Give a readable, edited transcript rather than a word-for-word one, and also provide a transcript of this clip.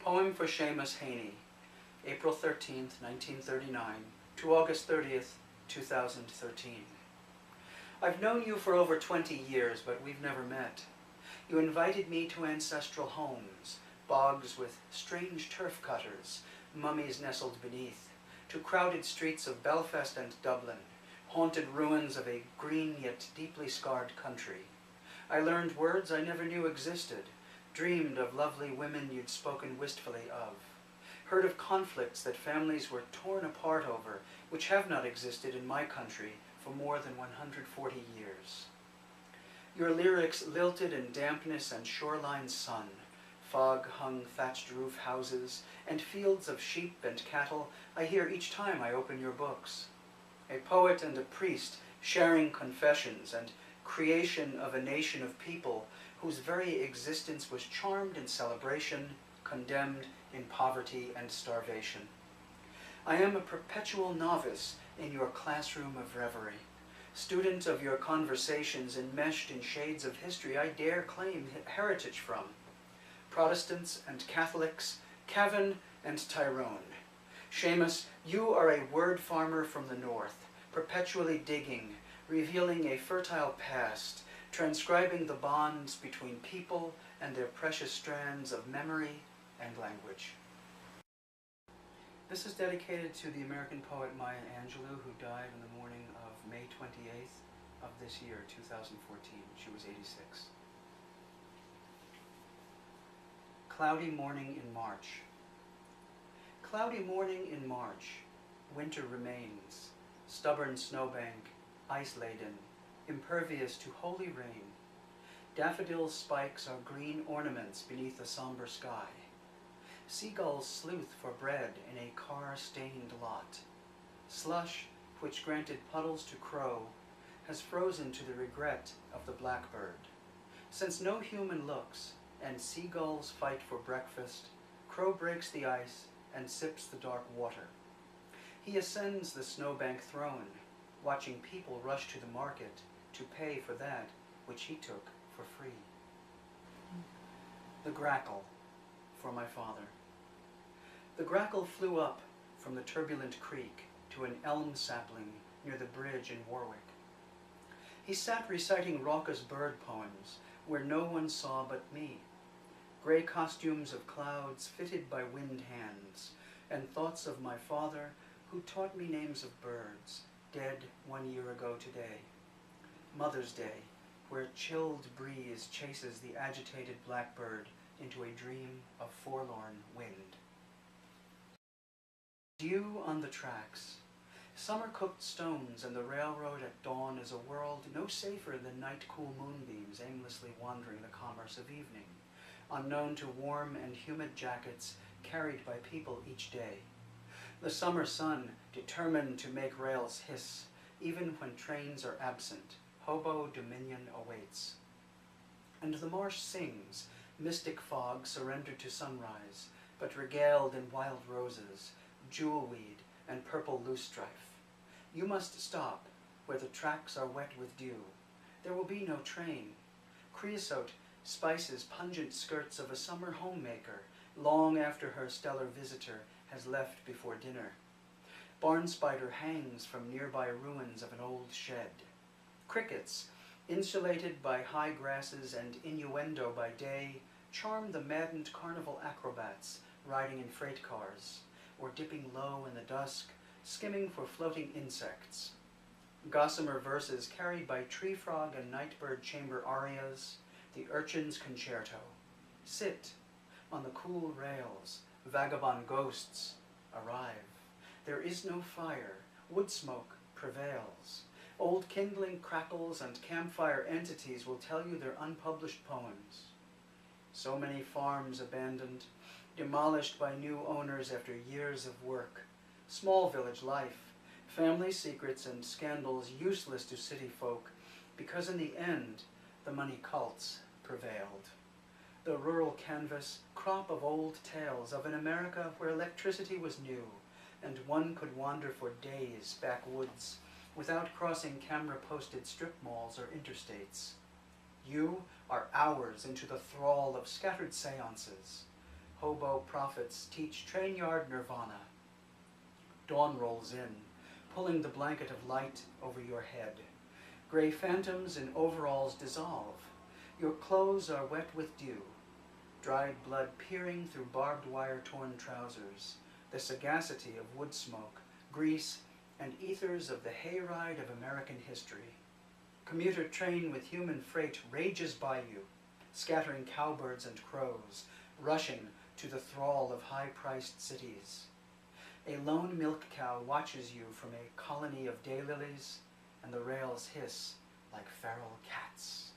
Poem for Seamus Heaney, April 13th, 1939 to August 30th, 2013. I've known you for over 20 years, but we've never met. You invited me to ancestral homes, bogs with strange turf cutters, mummies nestled beneath, to crowded streets of Belfast and Dublin, haunted ruins of a green yet deeply scarred country. I learned words I never knew existed, dreamed of lovely women you'd spoken wistfully of, heard of conflicts that families were torn apart over, which have not existed in my country for more than 140 years. Your lyrics lilted in dampness and shoreline sun, fog-hung thatched roof houses, and fields of sheep and cattle I hear each time I open your books. A poet and a priest sharing confessions and creation of a nation of people whose very existence was charmed in celebration, condemned in poverty and starvation. I am a perpetual novice in your classroom of reverie, student of your conversations enmeshed in shades of history I dare claim heritage from. Protestants and Catholics, Cavan and Tyrone. Seamus, you are a word farmer from the north, perpetually digging, revealing a fertile past, transcribing the bonds between people and their precious strands of memory and language. This is dedicated to the American poet Maya Angelou, who died on the morning of May 28th of this year, 2014. She was 86. Cloudy morning in March. Cloudy morning in March. Winter remains. Stubborn snowbank, ice-laden, impervious to holy rain. Daffodil spikes are green ornaments beneath a somber sky. Seagulls sleuth for bread in a car-stained lot. Slush, which granted puddles to crow, has frozen to the regret of the blackbird. Since no human looks, and seagulls fight for breakfast, crow breaks the ice and sips the dark water. He ascends the snowbank throne, watching people rush to the market to pay for that which he took for free. The grackle, for my father. The grackle flew up from the turbulent creek to an elm sapling near the bridge in Warwick. He sat reciting raucous bird poems where no one saw but me. Gray costumes of clouds fitted by wind hands, and thoughts of my father who taught me names of birds, dead 1 year ago today. Mother's Day, where chilled breeze chases the agitated blackbird into a dream of forlorn wind. Dew on the tracks. Summer-cooked stones and the railroad at dawn is a world no safer than night-cool moonbeams aimlessly wandering the commerce of evening, unknown to warm and humid jackets carried by people each day. The summer sun determined to make rails hiss, even when trains are absent. Hobo dominion awaits. And the marsh sings, mystic fog surrendered to sunrise, but regaled in wild roses, jewelweed, and purple loosestrife. You must stop where the tracks are wet with dew. There will be no train. Creosote spices pungent skirts of a summer homemaker long after her stellar visitor has left before dinner. Barn spider hangs from nearby ruins of an old shed. Crickets, insulated by high grasses and innuendo by day, charm the maddened carnival acrobats riding in freight cars, or dipping low in the dusk, skimming for floating insects. Gossamer verses carried by tree frog and nightbird chamber arias, the urchin's concerto. Sit on the cool rails, vagabond ghosts arrive. There is no fire, wood smoke prevails. Old kindling crackles and campfire entities will tell you their unpublished poems. So many farms abandoned, demolished by new owners after years of work. Small village life, family secrets and scandals useless to city folk, because in the end, the money cults prevailed. The rural canvas, crop of old tales of an America where electricity was new, and one could wander for days backwoods without crossing camera-posted strip malls or interstates. You are hours into the thrall of scattered seances. Hobo prophets teach train-yard nirvana. Dawn rolls in, pulling the blanket of light over your head. Gray phantoms in overalls dissolve. Your clothes are wet with dew. Dried blood peering through barbed wire-torn trousers. The sagacity of wood smoke, grease, and ethers of the hayride of American history. Commuter train with human freight rages by you, scattering cowbirds and crows, rushing to the thrall of high-priced cities. A lone milk cow watches you from a colony of daylilies, and the rails hiss like feral cats.